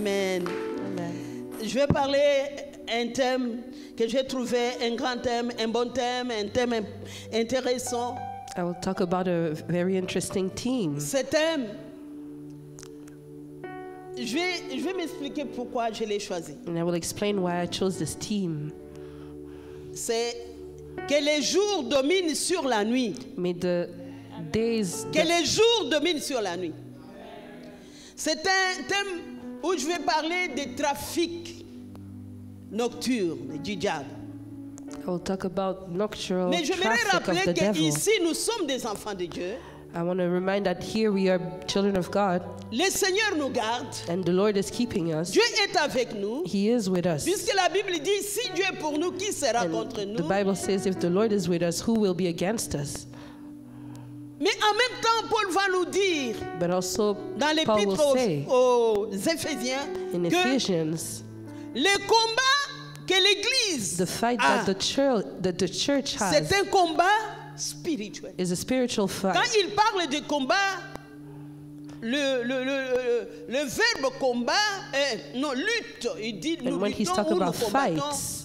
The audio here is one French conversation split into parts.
Amen. Amen. Je vais parler un thème que j'ai trouvé un grand thème, un bon thème, un thème intéressant. I will talk about a very interesting theme. Ce thème, je vais m'expliquer pourquoi je l'ai choisi. And I will explain why I chose this theme. C'est que les jours dominent sur la nuit. May the days Que les jours dominent sur la nuit. C'est un thème où je vais parler des trafics nocturnes du diable. I will talk about nocturnal Mais je voudrais traffic of rappeler the devil. qu'ici, nous sommes des enfants de Dieu. I want to remind that here we are children of God, Le Seigneur nous garde. and the Lord is keeping us. Dieu est avec nous. He is with us. Puisque la Bible dit, si Dieu est pour nous, qui sera contre And nous? the Bible says, if the Lord is with us, who will be against us? Mais en même temps, Paul va nous dire, But also, dans Paul will l'épître say aux Éphésiens, in que Ephesians, le combat que l'Église the fight a, that the church has c'est un combat spirituel. is a spiritual Quand fight. il parle de combat, le verbe combat, non, lutte, il dit nous And when he's luttons talking ou nous about combattons. fights,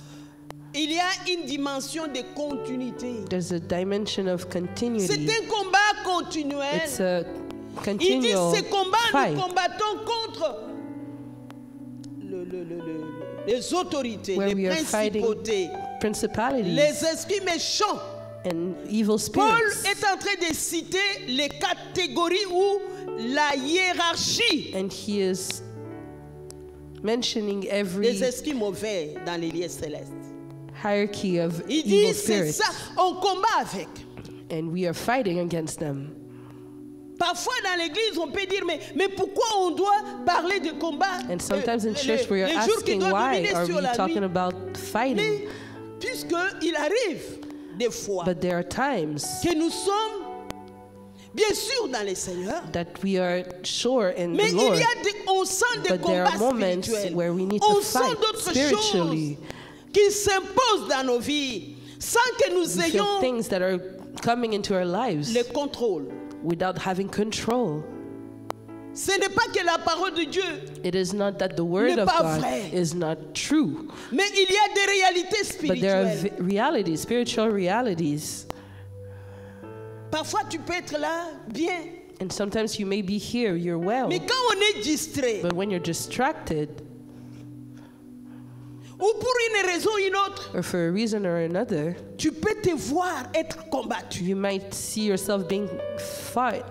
Il y a une dimension de continuité. there's a dimension of C'est continuity. un combat continuel. It's a Il dit continual ce combat, fight. nous combattons contre les autorités, Where les we are fighting principautés, Principalities les esprits méchants. and evil Paul spirits. est en train de citer les catégories ou la hiérarchie And he is mentioning des every esprits mauvais dans les lieux célestes. hierarchy of Il evil dit c'est spirits. ça, on combat avec. And we are fighting against them. Parfois dans l'église, on peut dire, mais pourquoi on doit parler de combat? And sometimes in church we are les jours qui asking, doivent why dominer are sur we la talking nuit. about fighting? Mais puisqu'il arrive des fois But there are times que nous sommes bien sûr dans le Seigneur, that we are sure in mais the Lord. il y a on sent des But there combats are moments spirituels. where we need On to sent fight d'autres spiritually. choses qui s'imposent dans nos vies sans que nous We feel ayons things that are coming into our lives le contrôle. without having control. Ce n'est pas que la parole de Dieu, It is not that the word N'est of pas God vrai. is not true, mais il y a des réalités but there are spirituelles. realities, spiritual realities. Parfois tu peux être là bien, And sometimes you may be here, you're well, mais quand on est distrait but when you're distracted, ou pour une raison ou une autre, or for a reason or another, tu peux te voir être combattu. you might see yourself being fought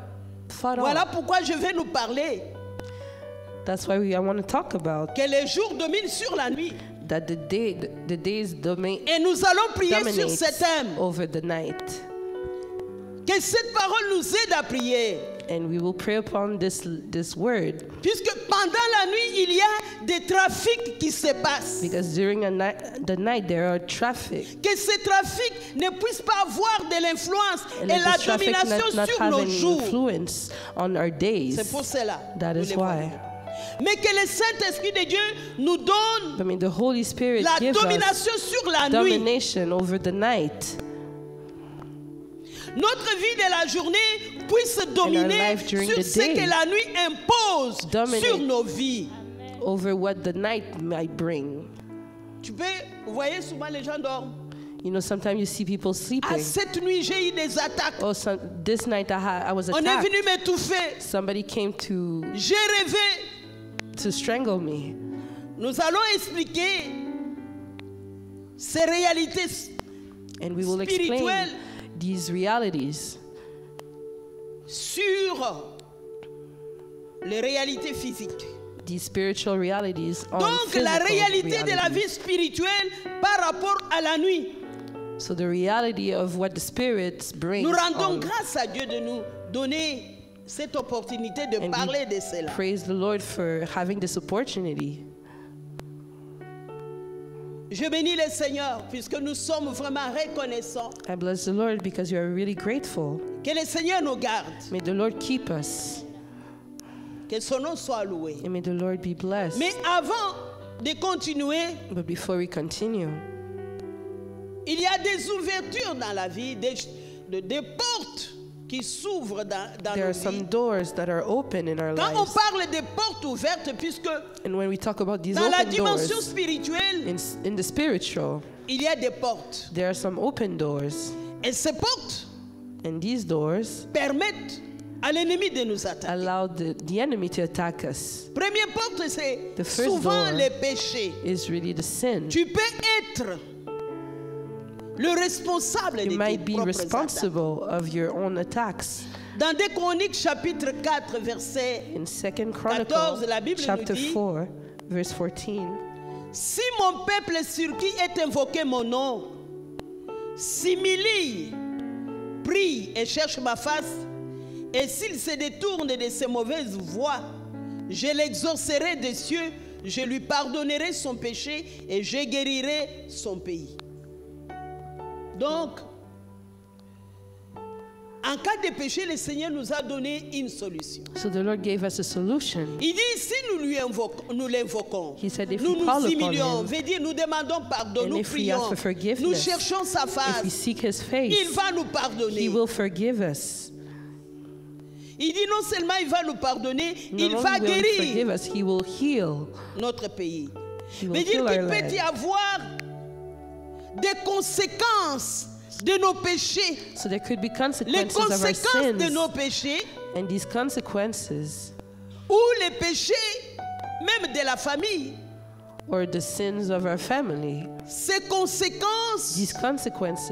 Voilà off. pourquoi je vais nous parler That's why I want to talk about que les jours dominent sur la nuit. that the days dominate Et nous allons prier sur ce thème. over the night. Que cette parole nous aide à prier. And we will pray upon this word, Puisque pendant la nuit, il y a des trafics qui se passent. because during the night there are traffic, Que ces trafics ne puissent pas avoir de l'influence and et that la this traffic domination not sur have nos any jours. influence on our days. C'est pour cela. That nous is les why. voyons. Mais que le Saint-Esprit de Dieu nous donne I mean, the Holy Spirit la gives us domination sur la nuit. domination over the night. Notre vie de la journée puisse dominer life during sur the ce day. que la nuit impose Dominate. sur nos vies. Over what the night might bring. Tu peux, vous voyez souvent les gens dorment. You know, sometimes you see people À sleeping. cette nuit, j'ai eu des attaques. Oh, this night I was On est attacked. venu m'étouffer. Somebody came to J'ai rêvé. strangle me. Nous allons expliquer ces réalités And we will explain spirituelles these realities sur les réalités physiques. these spiritual realities on Donc la physical réalité de la realities. vie spirituelle par rapport à la nuit. So the reality of what the spirits bring. Nous rendons grâce à Dieu de nous donner cette opportunité de And parler we de cela. praise the Lord for having this opportunity. Je bénis le Seigneur puisque nous sommes vraiment reconnaissants. I bless the Lord because you are really grateful. Que le Seigneur nous garde. May the Lord keep us. Que son nom soit loué. And may the Lord be blessed. Mais avant de continuer, But before we continue, il y a des ouvertures dans la vie, des portes qui s'ouvrent dans There nos are some vies. doors that are open in our Quand on lives. parle des portes ouvertes, puisque And when we talk about these dans la open dimension doors, spirituelle, in the spiritual, il y a des portes. there are some open doors. Et ces portes And these doors permettent à l'ennemi de nous attaquer. allow the enemy to attack us. Première porte, c'est The first souvent door les péchés. is really the sin. Tu peux être le responsable You de might tes be propres attaques. responsible of your own attacks. Dans 2 Chroniques chapitre 4 verset In 2 14, Chronicles, la Bible chapter nous dit, 4, verse 14, si mon peuple sur qui est invoqué mon nom s'humilie, prie et cherche ma face, et s'il se détourne de ses mauvaises voies, je l'exaucerai des cieux, je lui pardonnerai son péché et je guérirai son pays. Donc, en cas de péché, le Seigneur nous a donné une solution. so the Lord gave us a solution. Il dit, si nous l'invoquons, He said, if nous we nous call upon humilions, him, veut dire nous demandons pardon, and nous if we ask prions, for forgiveness, nous cherchons sa If face, we seek His il face, va nous pardonner. He will forgive us. Il dit non seulement il va nous pardonner, Not il va only will He guérir forgive us, He will heal. notre pays. He will Veut dire heal qu'il our peut y land. avoir des conséquences de nos péchés. So there could be Les consequences of our conséquences de sins. nos péchés, And these consequences, ou les péchés même de la famille, or the sins of our family, ces conséquences these consequences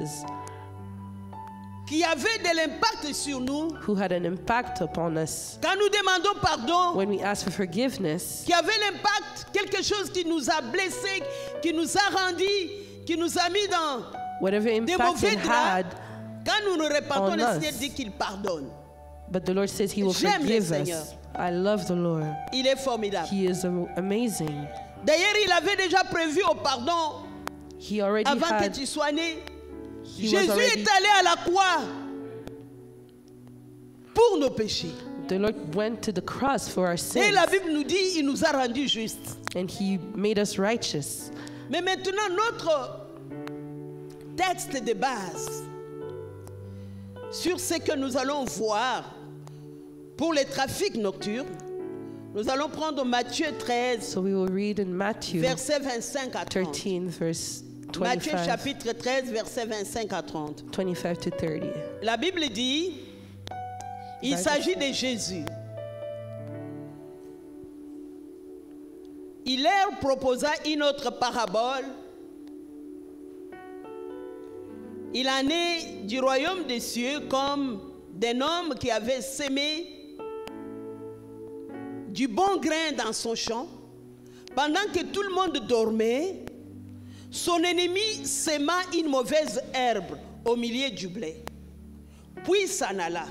qui avaient de l'impact sur nous, who had an impact upon us, quand nous demandons pardon, when we ask for forgiveness, qui avait l'impact, quelque chose qui nous a blessés, qui nous a rendus, qui nous a mis dans whatever des impact mauvais it draps, had, quand nous nous repentons, on le us. Seigneur dit qu'il pardonne. but the Lord says He will J'aime le forgive Seigneur. us. I love the Lord. Il est formidable. He is amazing. D'ailleurs, il avait déjà prévu au pardon He already avant que had, tu sois né. He was Jésus already, est allé à la croix pour nos péchés. the Lord went to the cross for our Et sins, la Bible nous dit, il nous a rendus justes. and He made us righteous. Mais maintenant, notre texte de base sur ce que nous allons voir pour les trafics nocturnes, nous allons prendre Matthieu 13, So we will read in Matthew versets 25 à 30. 13, verse Matthieu 25, chapitre 13, versets 25 à 30. 25 to 30. La Bible dit, il Bible. s'agit de Jésus. Il leur proposa une autre parabole. Il en est du royaume des cieux comme d'un homme qui avait semé du bon grain dans son champ. Pendant que tout le monde dormait, son ennemi sema une mauvaise herbe au milieu du blé. Puis s'en alla.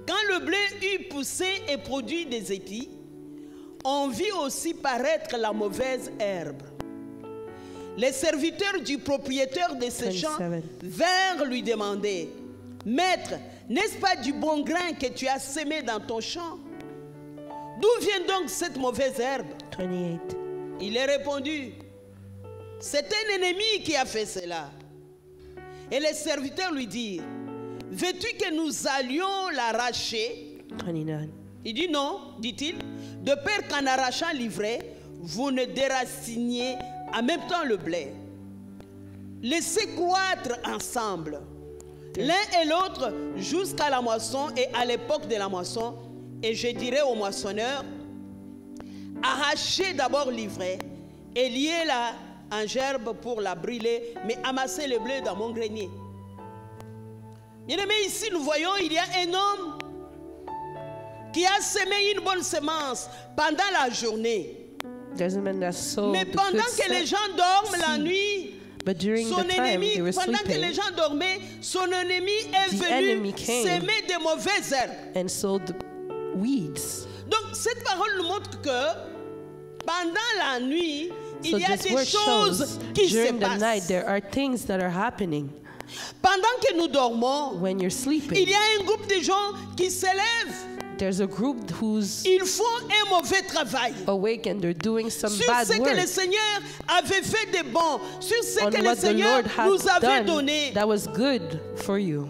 Quand le blé eut poussé et produit des épis, on vit aussi paraître la mauvaise herbe. Les serviteurs du propriétaire de ce champ 27. vinrent lui demander, « Maître, n'est-ce pas du bon grain que tu as semé dans ton champ? D'où vient donc cette mauvaise herbe ?» 28. Il a répondu, « C'est un ennemi qui a fait cela. » Et les serviteurs lui dirent, « Veux-tu que nous allions l'arracher ?» 29. Il dit non, dit-il, de peur qu'en arrachant l'ivraie, vous ne déraciniez en même temps le blé. Laissez croître ensemble, l'un et l'autre jusqu'à la moisson et à l'époque de la moisson. Et je dirai au moissonneur, arrachez d'abord l'ivraie et liez-la en gerbe pour la brûler, mais amassez le blé dans mon grenier. Bien-aimés, ici nous voyons, il y a un homme qui a semé une bonne semence pendant la journée. There's a man that sowed Mais the pendant good que les seed, gens dorment la nuit, but during son the time ennemi, they were pendant que les sleeping gens dormaient, son ennemi est The venu enemy came. semer des mauvaises herbes. and sowed the weeds. Donc cette parole nous montre que pendant la nuit, So il y a this des word choses shows qui se during the night passent. there are things that are happening Pendant que nous dormons, when you're il sleeping. y a un groupe de gens qui s'élèvent. There's a group who's Ils font un mauvais travail. awake and they're doing some Sur bad ce que le work Seigneur avait fait de bon, sur ce on que le what the Seigneur Lord had nous avait done donné. that was good for you.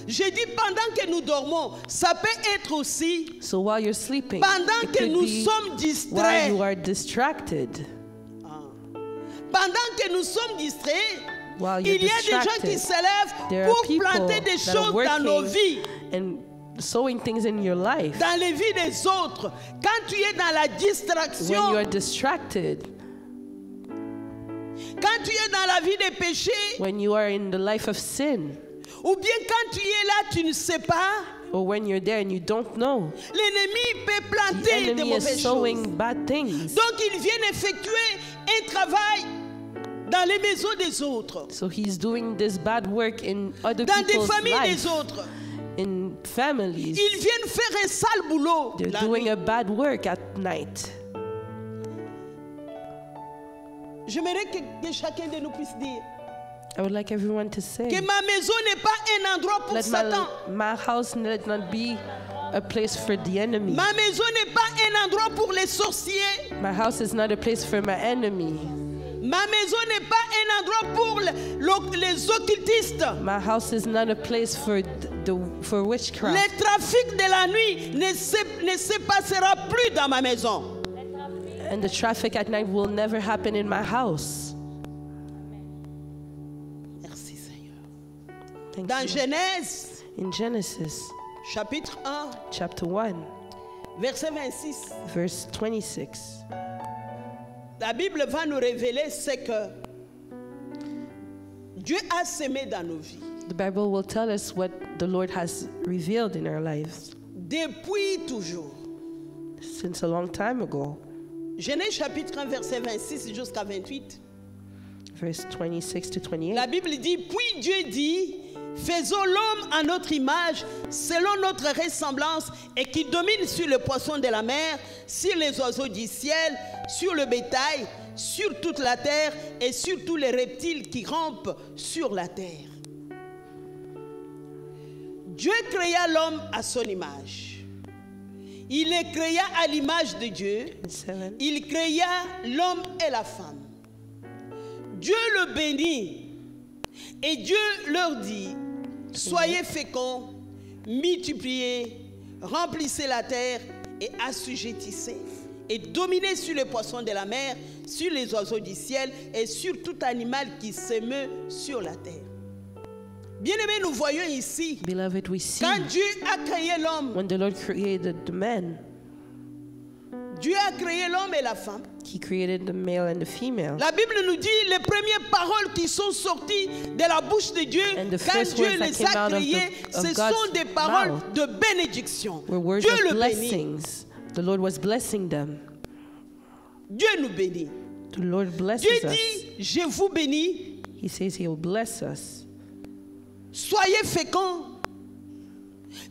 Je dis pendant que nous dormons, ça peut être aussi So while you're sleeping, pendant it que could nous be sommes while distraits. you are distracted. Pendant que nous sommes distraits, While you're il y a des gens qui distracted, se there lèvent are pour people planter des that are choses dans nos vies, working and sowing things in your life. dans les vies des autres. Quand tu es dans la When you distraction, are distracted, quand tu es dans la vie des péchés, when you are in the life of sin, ou bien quand tu es là, tu ne sais pas, or when you're there and you don't know, l'ennemi peut the planter des enemy mauvaises is choses. sowing bad things. Donc ils viennent effectuer un travail dans les maisons des autres, So he's doing this bad work in other dans des people's familles lives, des autres. in families. Ils viennent faire un sale boulot. They're la doing nuit. a bad work at night. J'aimerais que chacun de nous puisse dire I would like everyone to say, que ma maison n'est pas un endroit pour let Satan. my house let not be a place for the enemy. Ma maison n'est pas un endroit pour les sorciers. My house is not a place for my enemy. Ma maison n'est pas un endroit pour les occultistes. My house is not a place for for witchcraft. Le trafic de la nuit ne se passera plus dans ma maison. And the traffic at night will never happen in my house. Merci Seigneur. Thank Dans you. Genèse, In Genesis chapitre 1, chapter 1, verset 26, verse 26, la Bible va nous révéler ce que Dieu a semé dans nos vies. the Bible will tell us what the Lord has revealed in our lives Depuis toujours. since a long time ago. Genèse chapitre 1, verset 26 jusqu'à 28. Verse 26 to 28. La Bible dit, puis Dieu dit, faisons l'homme à notre image, selon notre ressemblance, et qui domine sur les poissons de la mer, sur les oiseaux du ciel, sur le bétail, sur toute la terre et sur tous les reptiles qui rampent sur la terre. Dieu créa l'homme à son image. Il les créa à l'image de Dieu. 7. Il créa l'homme et la femme. Dieu le bénit et Dieu leur dit, soyez féconds, multipliez, remplissez la terre et assujettissez et dominez sur les poissons de la mer, sur les oiseaux du ciel et sur tout animal qui se meut sur la terre. Bien-aimés, nous voyons ici, Beloved, we see quand Dieu a créé l'homme, when the Lord created the man, Dieu a créé l'homme et la femme. he created the male and the female. La Bible nous dit les premières paroles qui sont sorties de la bouche de Dieu And the quand first Dieu words that les came a out of créés, the- of ce God's sont des paroles mouth de bénédiction. Were words Dieu of le bénit. blessings. The Lord was blessing them. Dieu nous bénit. The Lord blesses Dieu us. dit, je vous bénis, He says he will bless us. soyez féconds.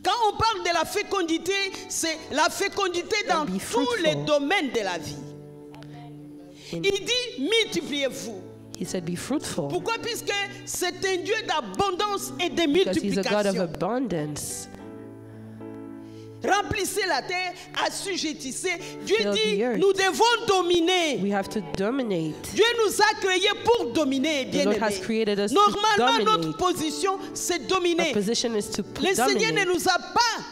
Quand on parle de la fécondité, c'est la fécondité dans And be tous fruitful. les domaines de la vie. In- Il dit, multipliez-vous. He said, be fruitful. Pourquoi? Puisque c'est un Dieu d'abondance et de Because he's a God of multiplication. abundance. Remplissez la terre, assujettissez. Dieu Fill dit, the earth. nous devons dominer. We have to dominate. Dieu nous a créés pour dominer, bien Lord has aimés. created us to Normalement, dominate. notre position, c'est Our dominer. position is to Le Seigneur ne dominate. nous a pas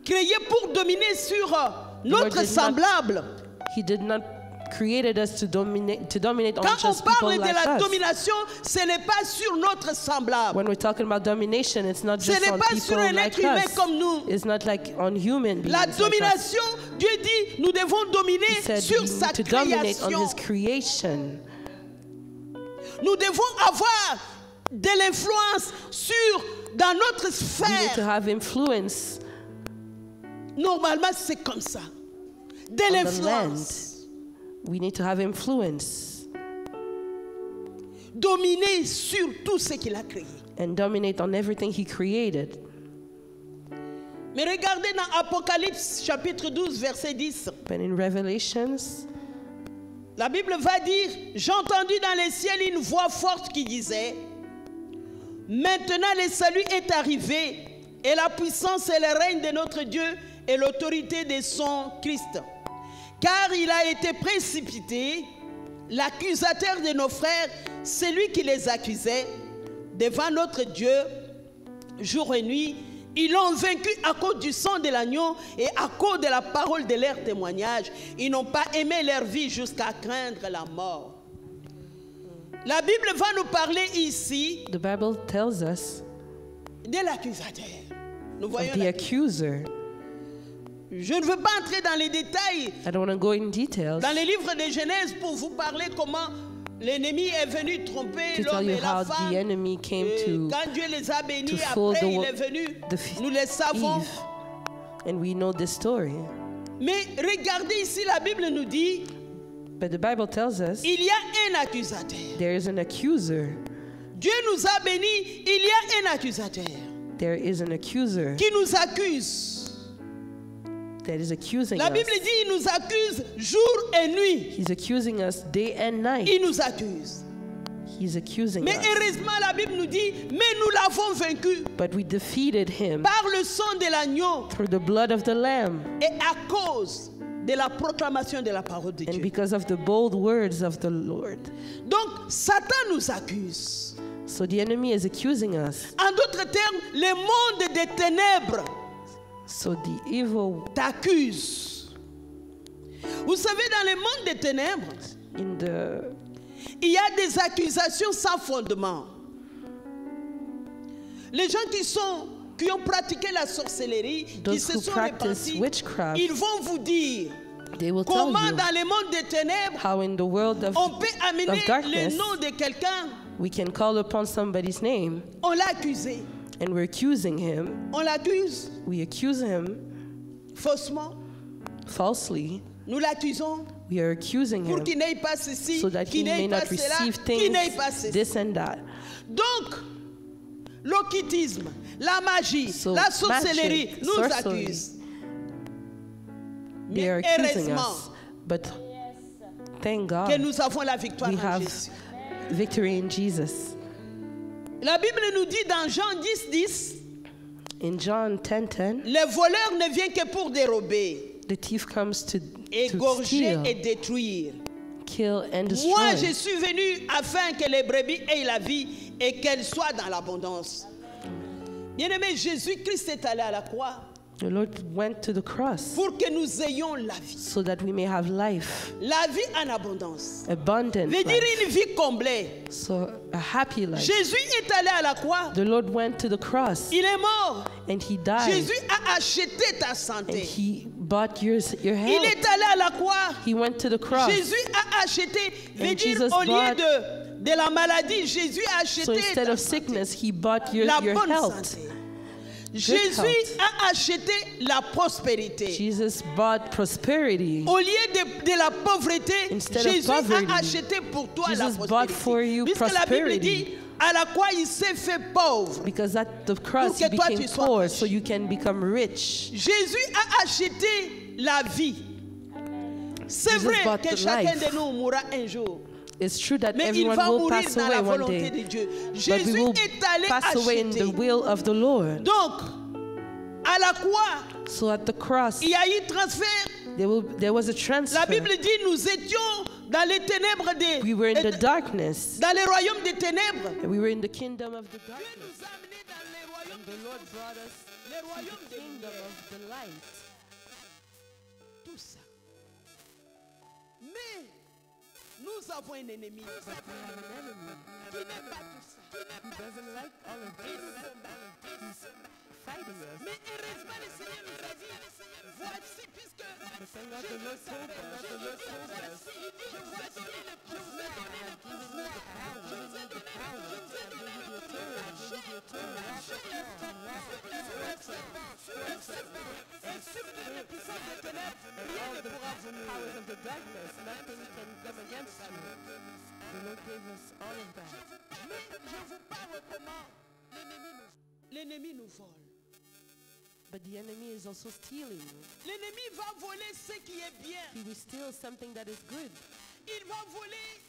créés pour dominer sur Lord notre did not- semblable. He did not created us to dominate on Quand on just people parle de like la us. domination, ce n'est pas sur notre semblable. When we're talking about domination, it's not Ce just n'est on pas people sur un like être humain us. comme nous. It's not like on human beings. La like us. domination, Dieu dit, nous devons dominer He said sur we sa need to dominate on création. his creation. Nous devons avoir de l'influence dans notre We need to sphère. have influence Normalement, c'est comme ça. De on the land. l'influence. We need to have influence Dominer sur tout ce qu'il a créé. and dominate on everything he created. Mais regardez dans Apocalypse chapitre 12, verset 10. But in Revelations, La Bible va dire, j'ai entendu dans les ciels une voix forte qui disait, maintenant le salut est arrivé et la puissance et le règne de notre Dieu et l'autorité de son Christ. Car il a été précipité, l'accusateur de nos frères, celui qui les accusait, devant notre Dieu. jour et nuit. Ils l'ont vaincu à cause du sang de l'agneau et à cause de la parole de leur témoignage. Ils n'ont pas aimé leur vie jusqu'à craindre la mort. La Bible va nous parler ici The Bible tells us de l'accusateur. Nous of voyons the accuser. Je ne veux pas entrer dans les détails, I don't want to go in details dans les livres de Genèse pour vous parler comment l'ennemi est venu tromper to tell l'homme you et la how femme. the enemy came to Quand Dieu les a bénis, fool après il the- est venu. the Nous le savons. Eve. And we know this story. Mais regardez ici, la Bible nous dit, But the Bible tells us il y a un accusateur. there is an accuser. Dieu nous a bénis, il y a un accusateur There is an accuser qui nous accuse. that is accusing La us. Bible dit, il nous accuse jour et nuit. He's accusing us day and night. Il nous accuse. He's accusing Mais us. heureusement, la Bible nous dit, mais nous l'avons vaincu But we defeated him par le sang de l'agneau through the blood of the Lamb et à cause de la proclamation de la parole de and Dieu. because of the bold words of the Lord. Donc, Satan nous accuse. So the enemy is accusing us. En d'autres termes, le monde des ténèbres So the evil t'accuse. Vous savez, dans le monde des ténèbres, in the il y a des accusations sans fondement. Les gens qui ont pratiqué la sorcellerie, qui Those se who sont practice repentis, witchcraft, ils vont vous dire they will tell comment you dans le monde des ténèbres, how in the world on peut amener of darkness le nom de quelqu'un, we can call upon somebody's name on l'a accusé. and we're accusing him. On l'accuse We accuse him faussement. falsely. Nous l'accusons We are accusing pour him qu'il n'ait pas ceci, so that he qu'il may n'ait pas not cela, receive qu'il n'ait pas things, ceci. this and that. Donc, l'occultisme, la magie, So la sorcellerie magic, nous sorcery, accusent. They are Mais accusing heureusement us. But thank que God nous avons la victoire we en have Jésus. victory in Jesus. La Bible nous dit dans Jean 10:10, In John 10:10, le voleur ne vient que pour dérober, the thief comes to égorger steal, et détruire. kill, and Moi, destroy. je suis venu afin que les brebis aient la vie et qu'elles soient dans l'abondance. Bien-aimé, Jésus-Christ est allé à la croix The Lord went to the cross pour que nous ayons la vie. so that we may have life, La vie en abondance. abundant Veut dire life. une vie comblée. So a happy life. Jésus est allé à la croix. The Lord went to the cross Il est mort. and he died Jésus a acheté ta and santé. he bought your Il health. est allé à la croix. He went to the cross. Jésus a acheté. Veut And dire Jesus au lieu bought- de la maladie, Jésus a So acheté instead ta of santé. sickness, he bought your La your bonne health. santé. Jésus health. a acheté la prospérité. Jesus bought prosperity. Au lieu de la pauvreté, Instead of Jésus poverty, a acheté pour toi la Jesus bought for prospérité. you Puisque la Bible prosperity. dit, à la croix, il s'est fait pauvre. Because at the cross que he toi, became tu sois poor riche. so you can become rich. Jésus a acheté la vie. C'est Jesus vrai bought que the chacun life. de nous mourra un jour. It's true that Mais il everyone va will mourir pass dans la away one volonté de day. Dieu. But we Jésus will est allé pass away in acheter. the will of the Lord. Donc, à la croix, So at the cross, il y a eu transfert. there was a La transfer. Bible dit, nous étions dans les ténèbres We were in the darkness. dans les royaumes des ténèbres. And we were in the kingdom of the Dieu darkness. nous a amenés dans les royaumes, The Lord brought us les royaumes to the des kingdom lumières. of the light. Tout ça. Mais nous avons un ennemi qui n'aime pas tout ça. He doesn't like all of Il this. nous combat. Fighting us. Mais heureusement, le Seigneur nous a dit, voici, puisque But thank God the Lord told us. The Lord told us. je vous ai donné le pouvoir, je vous ai donné le pouvoir, je vous ai donné le pouvoir, sur le serpent, sur le serpent, et sur les puissants des ténèbres, rien ne pourra vous nuire. Powers of the darkness, nothing can come against you. The Lord gave us all of that. Mais je vous parle comment l'ennemi nous vole. But the enemy is also stealing. L'ennemi va voler ce qui est bien. He will steal something that is good. Il va voler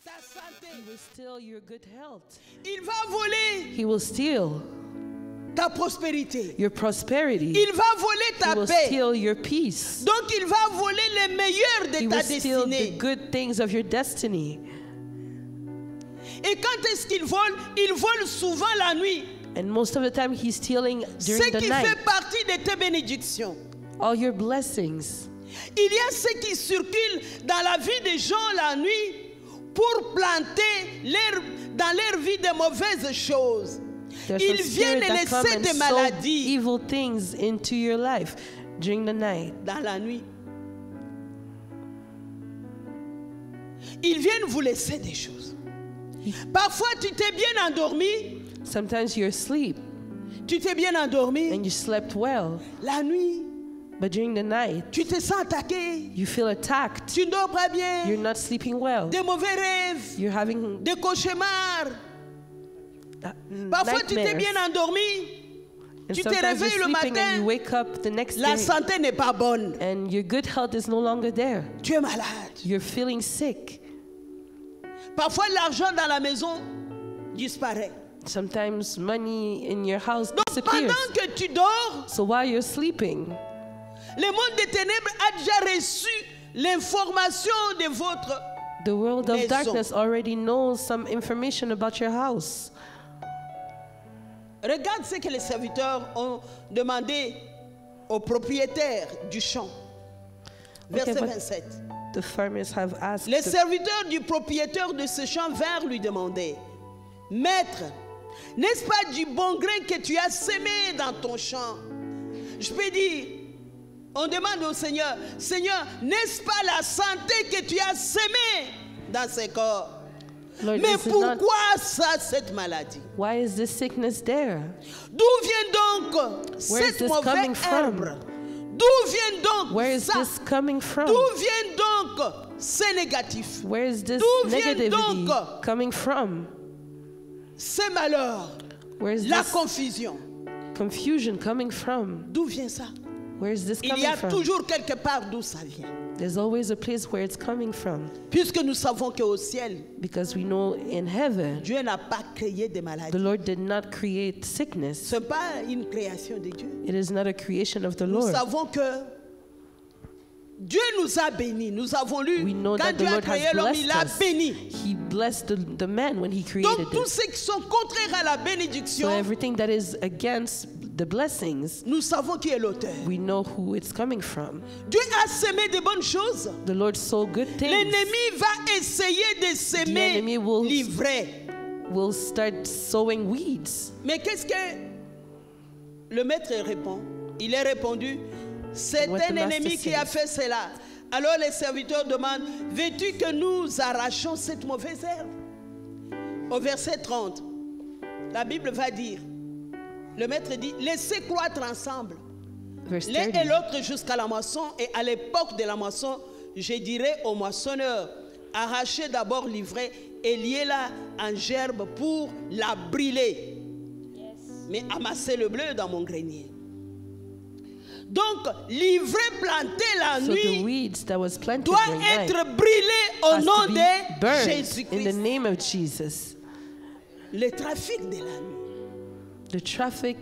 ta santé. He will steal your good health. Il va voler He will steal ta prospérité. your prosperity. Il va voler He ta will paix. steal your peace. Donc il va voler les meilleurs He de ta will steal the destinée. good things of your destiny. Et quand est-ce qu'il vole? Il vole souvent la nuit. And most of the time he's stealing Ce during the qui night. fait partie de tes bénédictions. All your blessings. Il y a ce qui circule dans la vie des gens la nuit pour planter dans leur vie de mauvaises choses. There's Ils some viennent spirit that come laisser and des sow maladies evil things into your life during the night. dans la nuit. Ils viennent vous laisser des choses. Parfois, tu t'es bien endormi. Sometimes you're asleep Tu t'es bien endormi. and you slept well, La nuit, but during the night tu te sens attaqué. you feel attacked. Tu ne dors pas You're bien. not sleeping well. Des mauvais rêves, You're having des cauchemars. Parfois, tu t'es nightmares. bien endormi. And tu te sometimes you're réveilles le sleeping and matin. you wake up the next La day santé n'est pas bonne. and your good health is no longer there. Tu es malade. You're feeling sick. Parfois, l'argent dans la maison disparaît. Sometimes money in your house Donc, disappears. pendant que tu dors, So while you're sleeping, le monde des ténèbres a déjà reçu l'information de votre... the world of Maison. darkness already knows some information about your house. Regarde ce que les serviteurs ont demandé au propriétaire du champ. Verset but 27. The farmers have asked Les the- serviteurs du propriétaire de ce champ vinrent lui demander, Maître, n'est-ce pas du bon grain que tu as semé dans ton champ? Je peux dire, on demande au Seigneur, Seigneur, n'est-ce pas la santé que tu as semée dans ce corps? Lord, Mais this is not- pourquoi ça, cette maladie? why is this sickness there? D'où vient donc Where is cette this mauvaise coming from? herbe? D'où vient donc Where is ça? this coming from? D'où vient donc ces négatifs? Where is this D'où vient negativity donc coming from? Ces malheurs? Where is La this confusion. confusion coming from? D'où vient ça? Where is this Il y coming a from? toujours quelque part d'où ça vient. There's always a place where it's coming from. Puisque nous savons qu'au ciel, Because we know in heaven, Dieu n'a pas créé des the maladies. Lord did not create sickness. Ce n'est pas une création de Dieu. It is not a creation of the Nous Lord. savons que Dieu nous a bénis. Nous avons lu, We know quand that the Dieu a Lord créé has l'homme, blessed il l'a us. béni. He blessed the man when he Donc created tous it. ceux qui sont contraires à la So bénédiction, everything that is against the blessings, nous savons qui est l'auteur. we know who it's coming from. Dieu a semé de bonnes choses. The Lord sowed good things. L'ennemi va essayer de semer enemy will- l'ivraie. We'll start sowing weeds. Mais qu'est-ce que le maître répond? Il est répondu, c'est What un the master ennemi qui a says. fait cela. Alors les serviteurs demandent, veux-tu que nous arrachions cette mauvaise herbe? Au verset 30, la Bible va dire, le maître dit, laissez croître ensemble, Verse l'un 30. et l'autre jusqu'à la moisson, et à l'époque de la moisson, je dirai au moissonneur, arrachez d'abord l'ivraie et liez-la en gerbe pour la brûler. Mais amassez le bleu dans mon grenier. Donc, l'ivraie plantée la So the nuit weeds that was planted doit during night être brûlée au has nom to be de burned in the Jésus-Christ. name of Jesus. Le trafic de la nuit. The traffic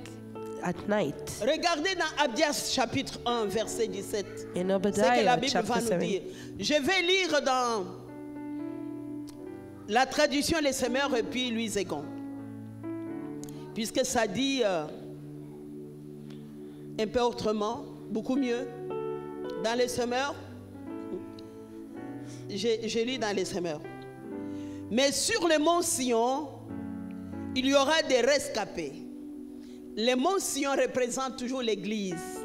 at night. Regardez dans Abdias chapitre 1, verset 17. In C'est que la Obadiah Bible chapter va nous 7. dire. Je vais lire dans la traduction Les Semeurs et puis Louis Egon. Puisque ça dit un peu autrement, beaucoup mieux. Dans Les Semeurs, j'ai lu dans Les Semeurs. Mais sur le mont Sion, il y aura des rescapés. Le mont Sion représente toujours l'Église.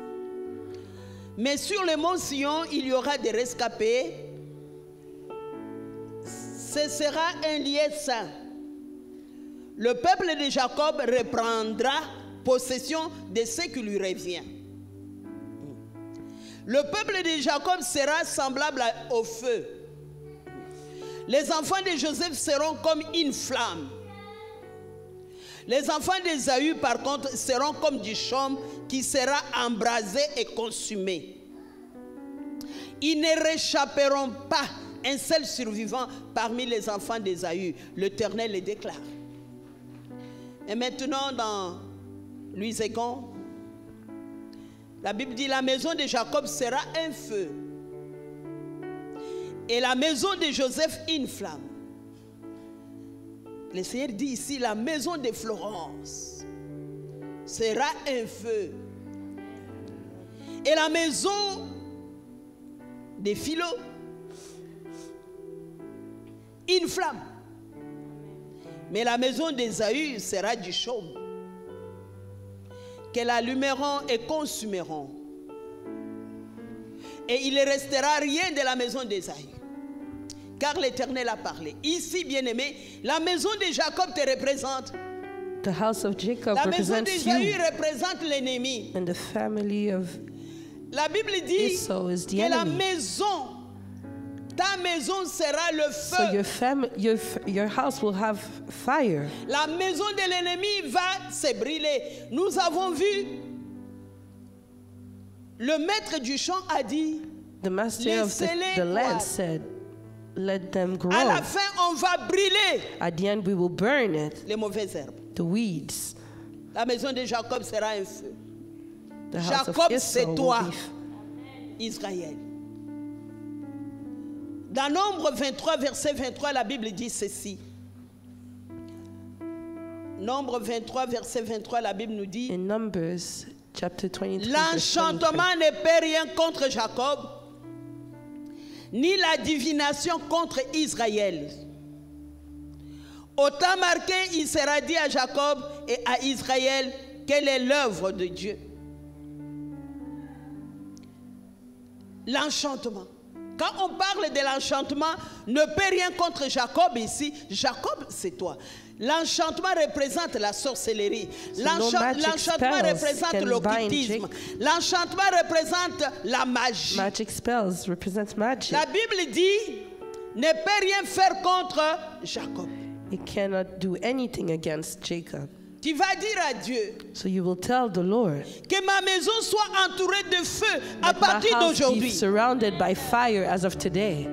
Mais sur le mont Sion, il y aura des rescapés. Ce sera un lieu saint. Le peuple de Jacob reprendra possession de ce qui lui revient. Le peuple de Jacob sera semblable au feu. Les enfants de Joseph seront comme une flamme. Les enfants d'Ésaü, par contre, seront comme du chaume qui sera embrasé et consumé. Ils ne réchapperont pas un seul survivant parmi les enfants d'Ésaü. L'Éternel le déclare. Et maintenant, dans Louis Egon, la Bible dit, la maison de Jacob sera un feu. Et la maison de Joseph, une flamme. Le Seigneur dit ici, la maison de Florence sera un feu. Et la maison de Philo, une flamme. Mais la maison d'Ésaü sera du chaume, qu'elles allumeront et consumeront. Et il ne restera rien de la maison d'Ésaü, car l'Éternel a parlé. Ici, bien-aimé, la maison de Jacob te représente. The house of Jacob La maison represents d'Ésaü you, représente l'ennemi. and the family of La Bible dit Esau is the que la enemy. maison, ta maison sera le So feu. your house will have fire. La maison de l'ennemi va se brûler. Nous avons vu, le maître du champ a dit, The master of Laissez-les the land croître. said, "Let them grow. à la fin, on va brûler At the end, we will burn it, les mauvaises herbes. the weeds." La maison de Jacob sera un feu. The house Jacob, of c'est Esau toi, will be Israël. Dans Nombre 23, verset 23, la Bible dit ceci. Nombre 23, verset 23, la Bible nous dit, in Numbers chapter 23. verse 23. l'enchantement ne peut rien contre Jacob, ni la divination contre Israël. Au temps marqué, il sera dit à Jacob et à Israël quelle est l'œuvre de Dieu. L'enchantement. Quand on parle de l'enchantement, ne peut rien contre Jacob ici. Jacob, c'est toi. L'enchantement représente la sorcellerie. L'enchantement spells représente can l'occultisme. bind L'enchantement représente la magie. Magic spells represent magic. La Bible dit, ne peut rien faire contre Jacob. It cannot do anything against Jacob. Tu vas dire à Dieu So you will tell the Lord, que ma maison soit entourée de feu à "Let my partir house be d'aujourd'hui. surrounded by fire as of today.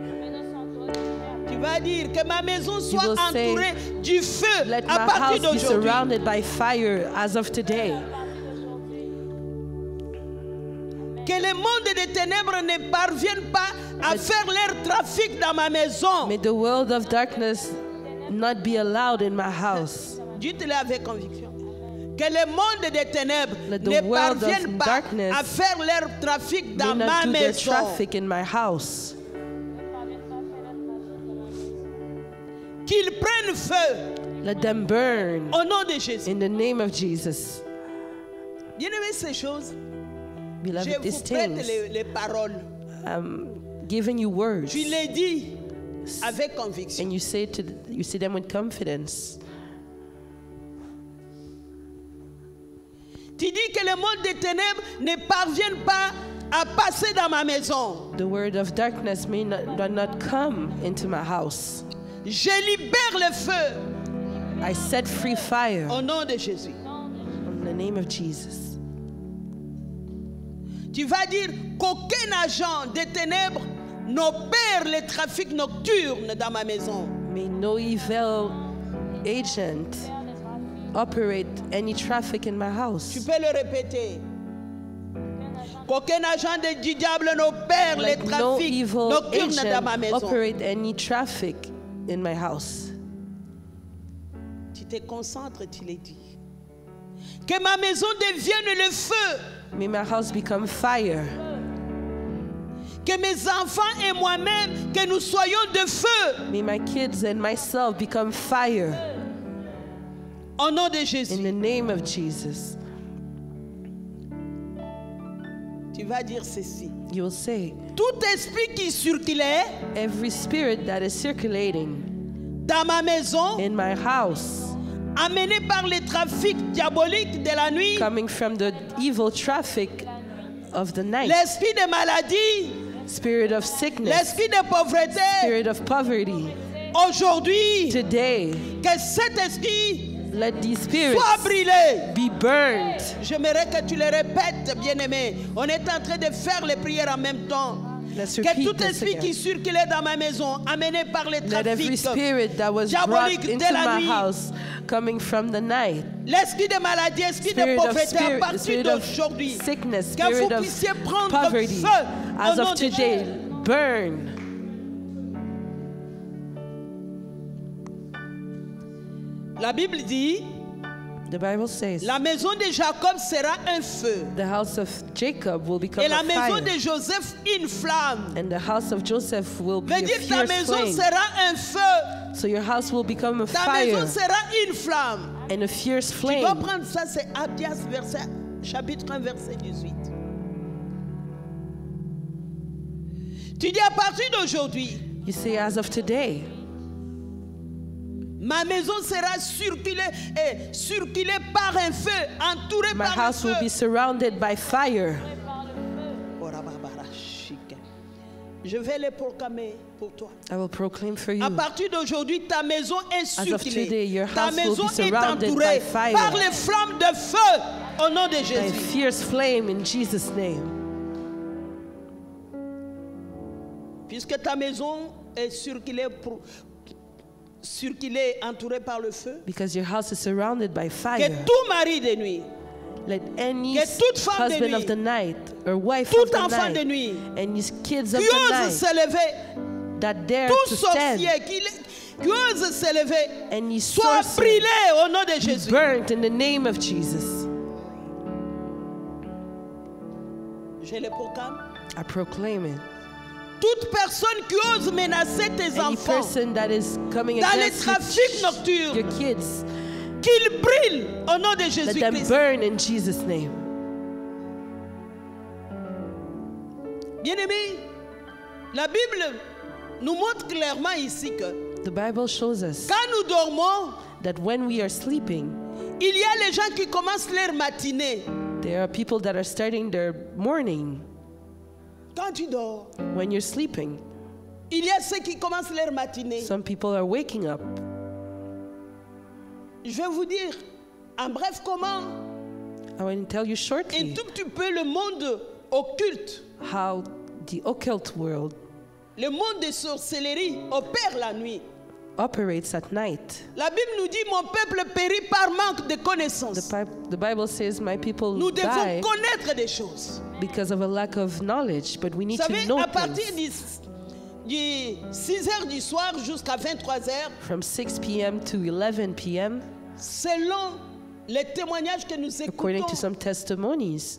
Tu vas dire que ma maison soit will say, entourée du feu Let à my partir house be d'aujourd'hui. surrounded by fire as of today." Que le monde des ténèbres ne parvienne pas à faire leur trafic dans ma maison. May the world of darkness not be allowed in my house. Dites-le avec conviction. Que le monde des ténèbres Let the ne world of parvienne pas darkness à faire leur trafic May dans ma not do their maison. traffic in my house. Qu'ils prennent feu Let them burn au nom de Jésus. in the name of Jesus. Bien aimé, ces choses, je Beloved, vous these prête things, les paroles. I'm giving you words, Je les dis avec conviction. and you say them with confidence. Tu dis que le monde des ténèbres ne parvienne pas à passer dans ma maison. The word of darkness may not come into my house. Je libère le feu I set free fire au nom de Jésus. in the name of Jesus. Tu vas dire qu'aucun agent des ténèbres n'opère les trafics nocturnes dans ma maison. May no evil agent operate any traffic in my Tu house. peux le répéter. Qu'aucun agent du diable n'opère les Let no trafics evil nocturnes dans ma agent maison. operate any traffic in my house. Tu te concentres, tu les dis. Que ma maison devienne le feu. May my house become fire. Que mes enfants et moi-même, que nous soyons de feu. May my kids and myself become fire Au nom de in Jésus. the name of Jesus. Tu vas dire ceci. You will say, Tout esprit qui circulait every spirit that is circulating dans ma maison, in my house, amené par les trafics diaboliques de la nuit, coming from the evil traffic of the night, l'esprit de maladie, spirit of sickness, l'esprit de pauvreté, spirit of poverty, aujourd'hui, today, que cet esprit let these spirits soit brûlé. be burned. J'aimerais que tu le répètes, bien-aimé. On est en train de faire les prières en même temps. Let's Que repeat tout this esprit again. qui circulait dans ma maison, amené par les Let every trafics, spirit that was brought diabolique into de la my nuit, house, coming from the night, l'esprit de maladie, esprit de spirit of pauvreté, à spirit, partir spirit of d'aujourd'hui, sickness, que vous spirit of puissiez prendre poverty, feu au as nom of de today, Jésus. burn. La Bible dit, The Bible says la maison de Jacob sera un feu. the house of Jacob will become Et la a maison fire. de Joseph une flamme. And the house of Joseph will be Veut a dire ta fierce maison flame. sera un feu. So your house will become a Ta maison fire sera une flamme. and a fierce Tu dois flame. prendre ça, c'est Abdias, chapitre 1, verset 18. Tu dis à partir d'aujourd'hui, You say, as of today, ma maison sera circulée par un feu, entourée my par un house will be feu. surrounded by fire. Je vais les proclamer pour toi. I will proclaim for you. À partir d'aujourd'hui, ta maison est As of today, circulée. your Ta house will maison be est surrounded entourée by fire. par les flammes de feu au nom de By a Jésus. fierce flame in Jesus' name. Puisque ta maison est circulée, entourée par le feu, Because your house is surrounded by que fire. tout mari de nuit, Let any que toute femme de husband of nuit, the night or wife tout of the enfant de night nuit, and his kids of qui the ose night se lever, that dare tout to stand sorcier qui ose se lever, and ye soit sorcerer brûlé au nom de be Jésus. burnt in the name of Jesus. Je le proclame. I proclaim it. Toute personne qui ose menacer tes Any enfants, person that is coming dans les against trafics nocturnes, your kids, qu'il brûle au nom de let them Jésus-Christ. burn in Jesus' name. Bien-aimés, la Bible nous montre clairement ici que The Bible shows us quand nous dormons, that when we are sleeping, il y a les gens qui commencent leur matinée. there are people that are starting their morning Quand tu dors, when you're sleeping. il y a ceux qui commencent leur matinée. Some people are waking up. Je vais vous dire, en bref, comment I want to tell you un shortly tout petit peu le monde occulte, how the occult world le monde de sorcellerie opère la nuit. operates at night. La Bible nous dit, mon peuple périt par manque de connaissances. The Bible says, my people Nous devons die connaître des choses. because of a lack of knowledge, but we Vous need to savez, know à partir things. du 6 heures du soir jusqu'à 23 heures, From 6 p.m. to 11 p.m., selon les témoignages que nous according écoutons to some testimonies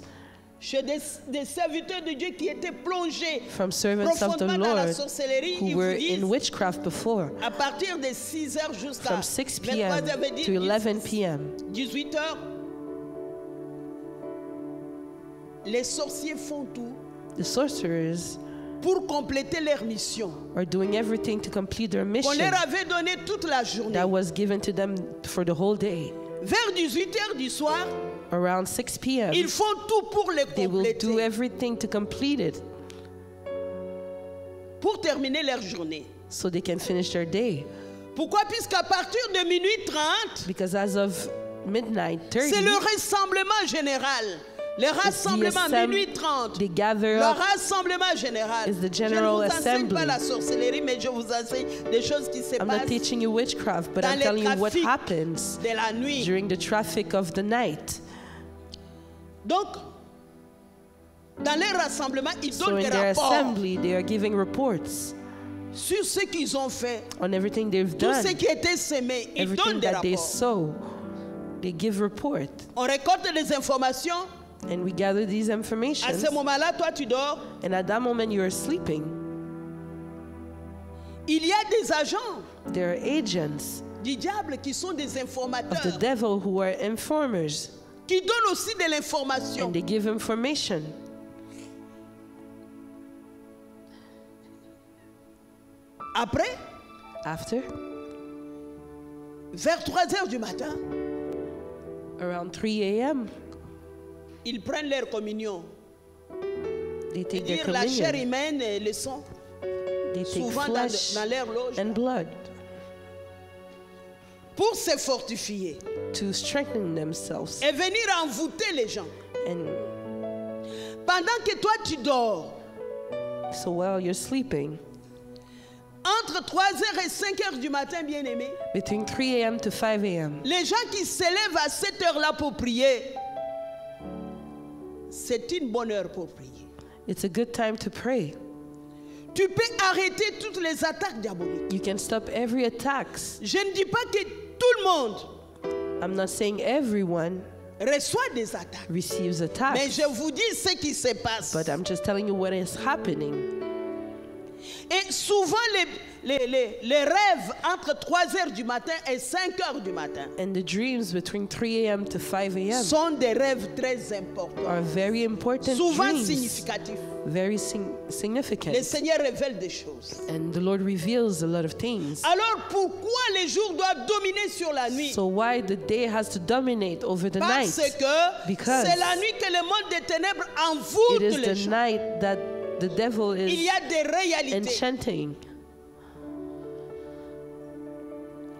chez des serviteurs de Dieu qui étaient plongés from servants of the profondément dans la Lord sorcellerie, who ils were vous in disent, witchcraft before, à partir de 6 heures jusqu'à from 6 23 p.m. heures, veut dire to 11 p.m., 18 heures, les sorciers font tout the sorcerers pour compléter leur mission. are doing everything to complete their On mission leur avait donné toute la journée. that was given to them for the whole day. Vers 18 heures du soir, Around 6 p.m., ils font tout pour les they will do compléter, everything to complete it pour terminer leur journée. so they can finish their day. Pourquoi? Puisqu'à partir de minuit 30, Because as of midnight c'est 30, le rassemblement général. Le rassemblement minuit 30. they gather Le up. rassemblement général. It's the Je ne general vous enseigne assembly. pas la sorcellerie, mais je vous enseigne des choses qui se I'm not passent teaching you witchcraft, but dans I'm les telling you what trafics happens de la nuit. during the traffic of the night. Donc, dans les rassemblements, ils So donnent in des their rapports assembly, they are giving reports sur ce qu'ils ont fait, on everything they've tout ce done, qui a été semé. Ils everything donnent des that they rapports. sow. They give report, On récolte des informations. and we gather these À informations. ce moment-là, toi, tu dors. And at that moment, you are sleeping. Il y a des agents There are agents du diable qui sont des of the informateurs, devil who are informers, qui donnent aussi de l'information. and they give information. Après, After, vers 3 heures du matin, around 3 a.m., ils prennent leur communion. they take their Dire la chair communion. humaine et le sang, They take souvent flesh dans leur loge, and blood pour se fortifier to strengthen themselves. et venir envoûter les gens. And Pendant que toi tu dors, so while you're sleeping, entre 3h et 5h du matin, bien-aimé, between 3 a.m. to 5 a.m., les gens qui se lèvent à cette heure-là pour prier, c'est une bonne heure pour prier. it's a good time to pray. Tu peux arrêter toutes les attaques diaboliques. You can stop every attacks. Je ne dis pas que tout le monde I'm not saying everyone reçoit des attaques. receives attacks, Mais je vous dis ce qui se passe. but I'm just telling you what is happening. Et souvent, les rêves entre 3 heures du matin et 5 heures du matin And the dreams between 3 a.m. to 5 a.m. sont des rêves très importants. are very important Souvent dreams, significatifs. very Le significant. Seigneur révèle des choses. And the Lord reveals a lot of things. Alors pourquoi les jours doivent dominer sur la nuit? So why the day has to dominate over the Parce night? que Because c'est la nuit que le monde des ténèbres It envoûte is les the gens. night that the devil Il is y a des réalités. enchanting,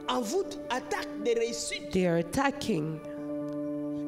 Envoûte, attaque des réussites, they are attacking.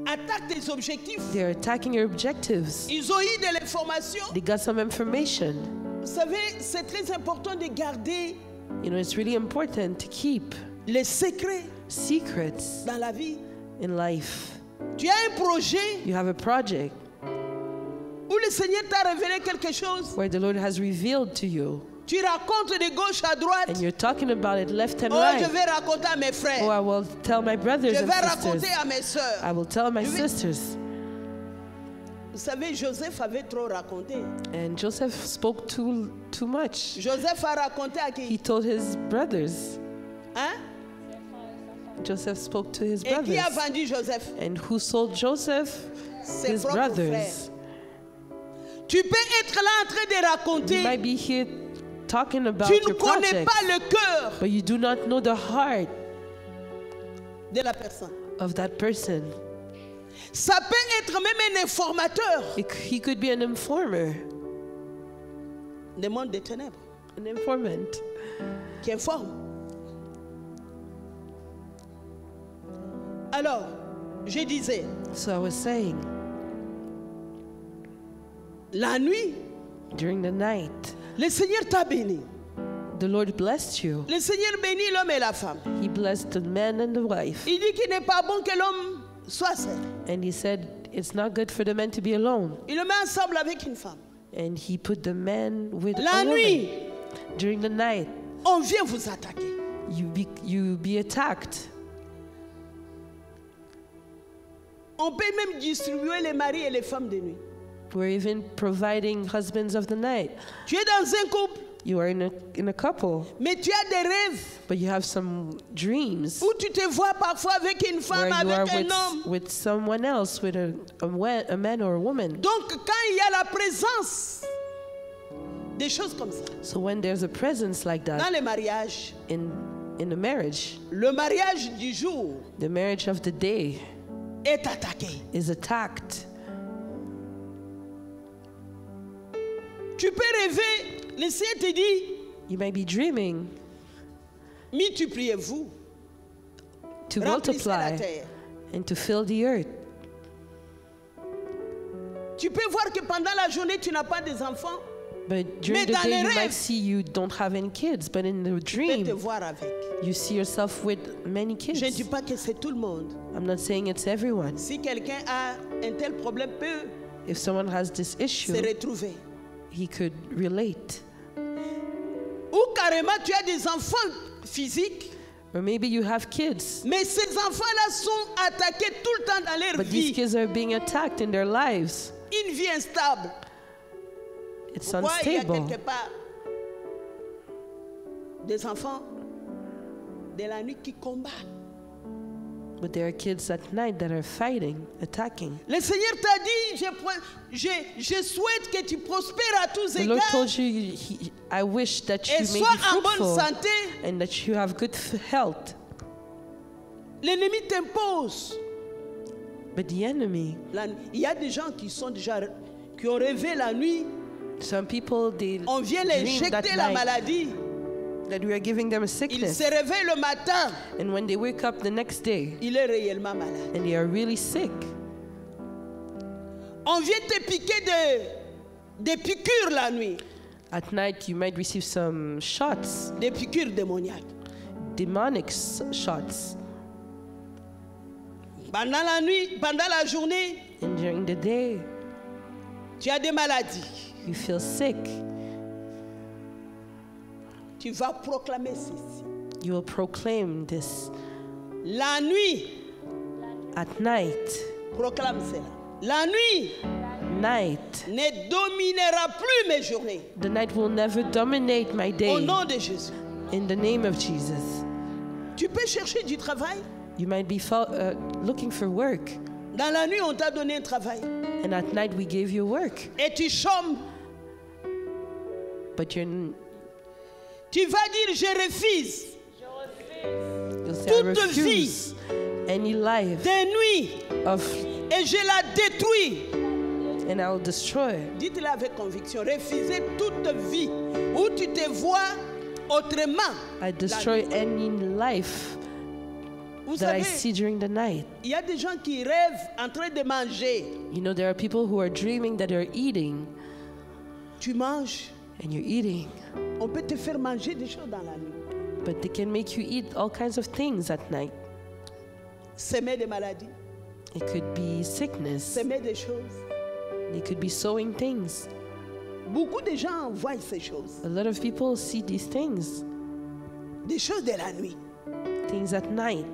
attaque des objectifs. They are attacking your objectives. Ils ont eu de l'information. They got some information. Vous savez, c'est très important de garder You know, it's really important to keep les secrets secrets dans la vie. in life. Tu as un projet You have a project où le Seigneur t'a révélé quelque chose. where the Lord has revealed to you, Tu racontes de gauche à droite. and you're talking about it left and Oh, je right. vais raconter à mes frères. Oh, I will tell my brothers Je and vais sisters. raconter à mes sœurs. I will tell my Je vais- sisters. Vous savez, Joseph avait trop raconté. And Joseph spoke too much. Joseph a raconté à He qui? told his brothers. Hein? Joseph spoke to his Et qui a brothers. vendu Joseph? And who sold Joseph? Ses His propres brothers. frères. Tu peux être là en train de You raconter. might be here talking about Tu ne your connais project, pas le cœur but you do not know the heart de la personne. of that person. Ça peut être même un informateur He could be an informer, du monde des ténèbres an informant. qui informe. Alors, je disais, So I was saying, la nuit, during the night, le Seigneur t'a béni. the Lord blessed you. Le Seigneur bénit l'homme et la femme. He blessed the man and the wife. Il dit qu'il n'est pas bon que l'homme soit seul. And he said, it's not good for the man to be alone. Il le met ensemble avec une femme. And he put the man with La a woman. nuit, During the night, on vient vous attaquer. you be attacked. On peut même distribuer les maris et les femmes de nuit. We're even providing husbands of the night. Tu es dans un couple, You are in a couple, mais tu as des rêves but you have some dreams où tu te vois parfois avec une femme, where you are avec un homme. with someone else, with a man or a woman. Donc quand il y a la présence des choses comme ça So when there's a presence like dans that les mariages, in a marriage, le mariage du jour the marriage of the day est attaqué. is attacked. Tu peux rêver, le Seigneur te dit, You might be dreaming multipliez-vous, to remplissez la multiply terre. and to fill the earth. Tu peux voir que pendant la journée, tu n'as pas des enfants, But during Mais the dans day, les you might rêves- see you don't have any kids, but in the tu peux te dream, voir avec. you see yourself with many Je ne dis kids. pas que c'est tout le monde. I'm not saying it's everyone. Si quelqu'un a un tel problème, peut If someone has this se issue, retrouver. he could relate. Ou carrément, tu as des enfants physiques, Or maybe you have kids, mais ces enfants-là sont attaqués tout le temps dans leur but these vie. kids are being attacked in their lives. Une vie instable. It's Pourquoi il y a unstable. quelque part des enfants de la nuit qui combattent? But there are kids at night that are fighting, attacking. Le Seigneur t'a dit, je souhaite que tu prospères à tous The Lord égards told you, I wish that et you may sois be en bonne fruitful santé. and that you have good health. L'ennemi t'impose. But the enemy, Il y a des gens qui ont rêvé la nuit. some people, they On vient les dream that injecter la night maladie. that we are giving them a Ils sickness. se réveillent le matin. And when they wake up the next day Il est réellement malade. and they are really sick, On vient te piquer des piqûres la nuit. at night you might receive some shots, Des piqûres démoniaques. demonic shots. Pendant la nuit, pendant la journée, And during the day, tu as des maladies. you feel sick. Tu vas proclamer ceci. You will proclaim this. La nuit, At night, proclame cela. La nuit night, ne dominera plus mes journées. the night will never dominate my Au day. nom de Jésus. In the name of Jesus. Tu peux chercher du travail. You might be looking for work, Dans la nuit, on t'a donné un travail. and at night we gave you work, Et tu chômes. but Tu vas dire, je refuse you'll say, I toute refuse any life des nuits of, et je la détruis. and I will destroy. Dites-le avec conviction. Refuser toute vie où tu te vois autrement. I destroy any life Vous that I savez, see during the night. il y a des gens qui rêvent en train de manger. You know, there are people who are dreaming that they're eating, Tu manges. and you're eating, On peut te faire manger des choses dans la nuit. but they can make you eat all kinds of things at night. Semer des maladies. It could be sickness. Semer des choses. They could be sowing things. Beaucoup de gens voient ces choses. A lot of people see these things, Des choses de la nuit. things at night.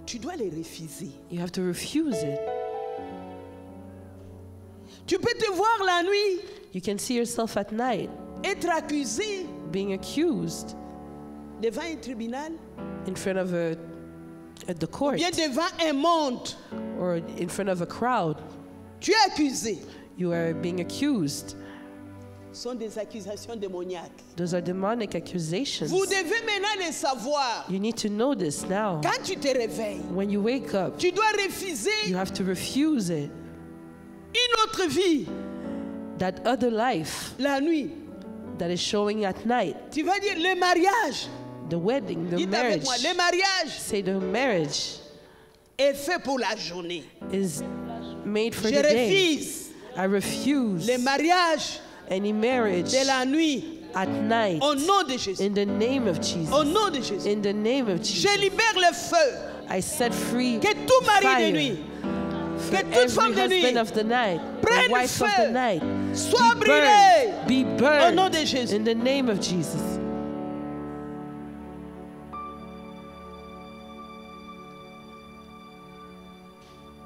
Tu dois les refuser. You have to refuse it. Tu peux te voir la nuit You can see yourself at night être accusé being accused devant un tribunal, in front of at the court bien devant un monde. or in front of a crowd. Tu es accusé. You are being accused. Ce sont des accusations démoniaques. Those are demonic accusations. Vous devez maintenant le savoir. You need to know this now. Quand tu te réveilles, When you wake up, tu dois refuser you have to refuse it. une autre vie That other life la nuit. that is showing at night, Tu vas dire le mariage. the wedding, the Dites marriage. avec moi, le mariage Say the marriage est fait pour la journée. is made for Je the day. refuse I refuse le mariage any marriage de la nuit at night au nom de Jésus. in the name of Jesus. Au nom de Jésus. In the name of Je Jesus. libère le feu. I set free Que tout mari de fire nuit, for que toute every femme de nuit husband of the night, prenne the wife of feu, the night, soit be brûlée burned, be burned au nom de Jésus. in the name of Jesus.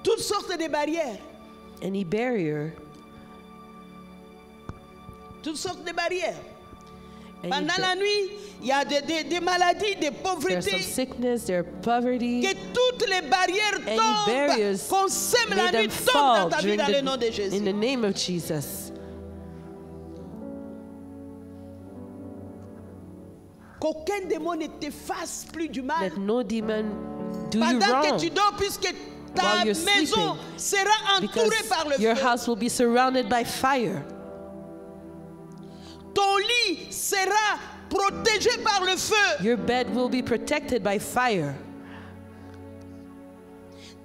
Toutes sortes de barrières. Any barrier, Toutes sortes de barrières. any Pendant la nuit, il y a des maladies, des there's some pauvretés. sickness, there's poverty. Que toutes les barrières Any tombent. barriers, Qu'on sème la May nuit, them tombe dans fall ta vie during dans le nom de Jésus. in the name of Jesus. Qu'aucun démon ne te fasse plus du mal. Let no demon do you Pendant que wrong, tu dors, puisque ta while you're maison sleeping, sera entourée because par le your feu. house will be surrounded by fire. Ton lit sera protégé par le feu. Your bed will be protected by fire.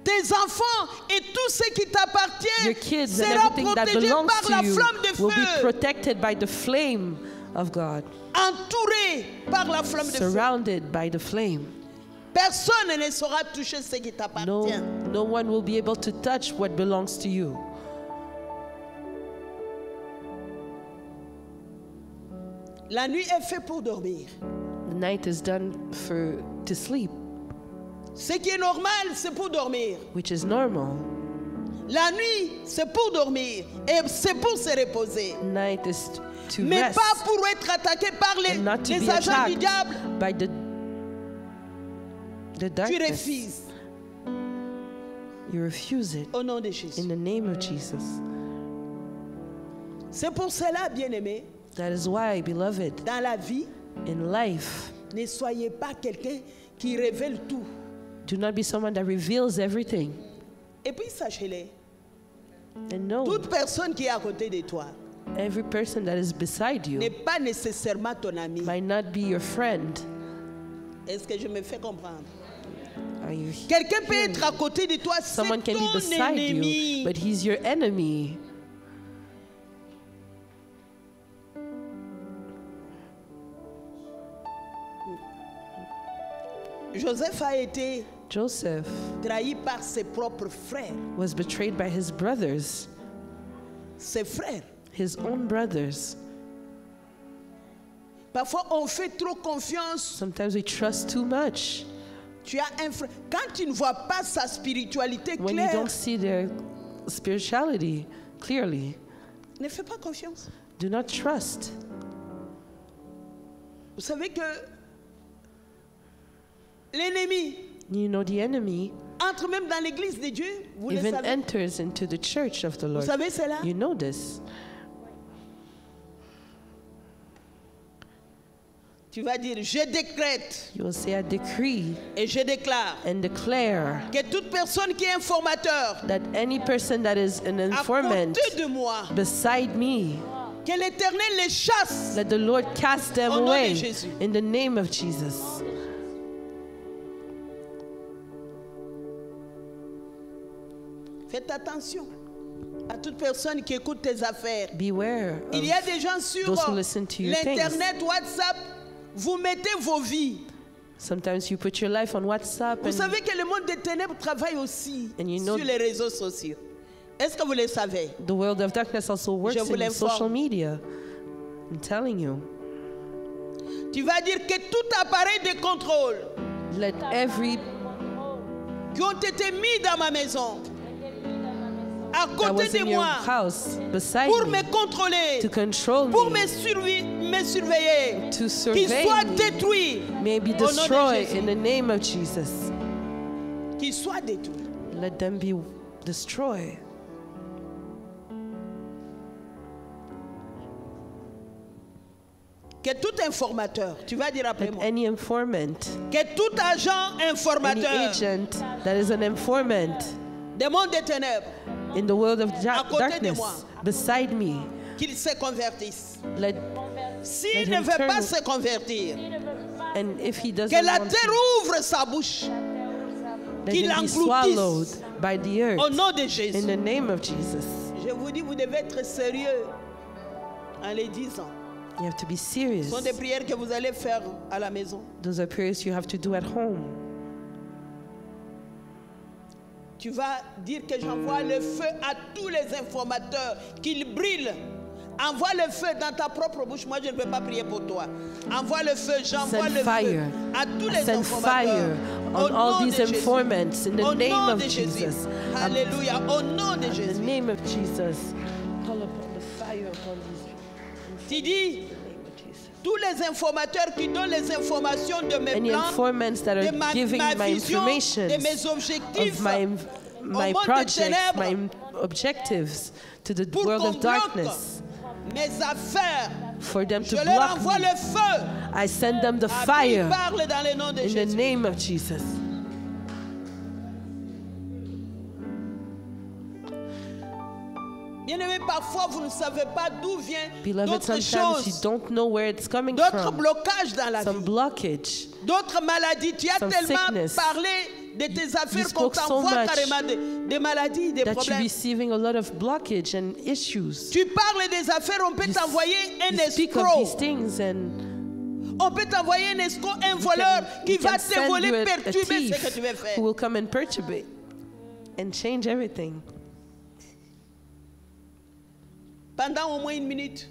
Tes enfants et tout ce qui Your t'appartient kids and sera everything that protégé belongs par la to you flamme de will be feu. protected by the flame of God, Entouré par la flamme de feu. surrounded by the flame. Personne ne saura toucher ce qui No, t'appartient. no one will be able to touch what belongs to you. La nuit est faite pour dormir. The night is done to sleep, Ce qui est normal, c'est pour dormir. which is normal. La nuit, c'est pour dormir et c'est pour se reposer. Night is to Mais rest pas pour être attaqué par and not to les be agents du attacked diable. by the Tu darkness. refuses You refuse it au nom de Jésus. in the name of Jesus. C'est pour cela, bien-aimés, That is why, beloved, dans la vie, in life, ne soyez pas quelqu'un qui révèle tout. do not be someone that reveals everything. Et puis sachez-le, And know toute personne qui est à côté de toi every person that is beside you n'est pas nécessairement ton ami. might not be your friend. Est-ce que je me fais comprendre? Are you Quelqu'un peut hearing être me? à côté de toi, c'est Someone can be ton beside ennemi. you, but he's your enemy. Joseph a été Joseph trahi par ses propres frères. was betrayed by his brothers, Ses frères. his own brothers. Parfois, on fait trop confiance Sometimes we trust too much Quand tu ne vois pas sa spiritualité When you claire, don't see their spirituality clearly, ne fais pas confiance. do not trust. Vous savez que l'ennemi You know, the enemy entre même dans l'église de Dieu. Vous le even savez. enters into the church of the Vous Lord. savez cela? You know this. Tu vas dire, je décrète You will say, I decree et je déclare and declare que toute personne qui est informateur that any person that is an à informant côté de moi, beside me, que l'Éternel les chasse. let the Lord cast them Au nom de away Jésus. in the name of Jesus. Faites attention à toute personne qui écoute tes affaires. Beware Il y a of des gens sur those who listen to your l'Internet, WhatsApp, vous mettez vos vies. sometimes you put your life on WhatsApp Vous and savez que le monde des ténèbres travaille aussi And you know- sur les réseaux sociaux. Est-ce que vous le savez? the world of darkness also works Je vous in l'informe. social media. I'm telling you. Tu vas dire que tout appareil de contrôle Let every qui ont été mis dans ma maison, à that côté was de in your moi, house beside pour me me contrôler, to control pour me, me surveiller, to qu'ils survey soient me, détruits, may be Au nom de destroyed Jésus. in the name of Jesus. qu'ils soient détruits. Let them be destroyed. Que tout informateur, tu vas dire après Let moi, any informant, que tout agent any informateur agent that is an informant des mondes des ténèbres, in the world of À côté de darkness moi. beside me, qu'ils se convertissent. let S'il Let ne him veut pas turn- se convertir, and if he doesn't que la want terre to, ouvre sa bouche let qu'il him be engloutisse. swallowed by the earth au nom de in Jésus. the name of Jesus. Je vous dis, vous devez être sérieux en les disant. You have to be serious. Ce sont des prières que vous allez faire à la maison. Those are prayers you have to do at home. Tu vas dire que j'envoie le feu à tous les informateurs, qu'ils brillent. Envoie le feu dans ta propre bouche. Moi, je ne peux pas prier pour toi. Envoie le feu, j'envoie Send le feu fire. à tous les Send informateurs. fire Au on all nom these de Jésus. informants in the Au name nom of de Jésus. Jesus. Alléluia. Au nom de In the Jésus. name of Jesus. Call upon the fire upon these. Tu dis, In the name of Jesus. tous les informateurs qui donnent les informations de mes Any plans, informants that de are ma giving my vision, information de mes objectifs, of my monde des projects, ténèbres, my objectives to the pour world qu'on of darkness, bloque mes affaires, for them je to leur block envoie me. le feu. I send them the À qui fire parle dans le nom de in the Jésus. name of Jesus. Bien-aimés, parfois vous ne savez pas d'où vient Beloved, d'autres sometimes you choses, don't know where it's coming d'autres from. blocages dans la Some vie, blockage. d'autres maladies. Tu as Some tellement sickness. parlé de tes affaires qu'on spoke so t'envoie much carrément des maladies, des That you're problèmes. receiving a lot of blockage and issues. Tu parles des affaires, on peut You t'envoyer un You speak of these escroc. things and On peut t'envoyer un escroc, un voleur qui we va can te send voler, you a perturber ce que thief tu veux faire. who will come and perturbate and change everything. Pendant au moins une minute,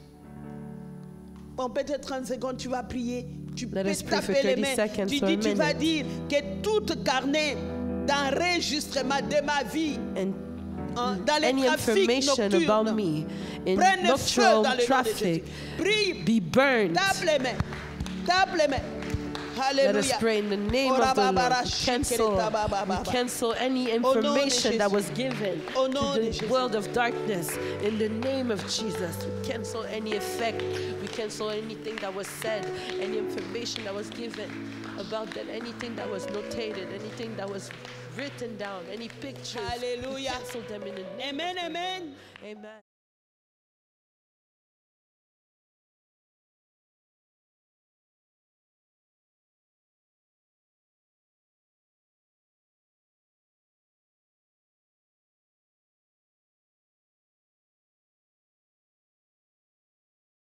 bon, peut-être 30 secondes, tu vas prier. Tu Let peux us pray for taper les 30 mains. seconds Tu or a dis, tu vas minute. dire que toute carnet d'enregistrement de ma vie, And dans les any trafics information about nocturnes, me in prenne feu nocturnal dans le nom de Jésus. traffic Prie, be burned. tape les mains. Tape les mains. Let us Alléluia. pray in the name of the Lord. We cancel any information that was given Au nom to de the Jésus. world of darkness. In the name of Jesus, we cancel any effect. We cancel anything that was said, any information that was given about that, anything that was notated, anything that was written down, any pictures. Alléluia. We cancel them in the name Amen, of the Lord. amen. Amen.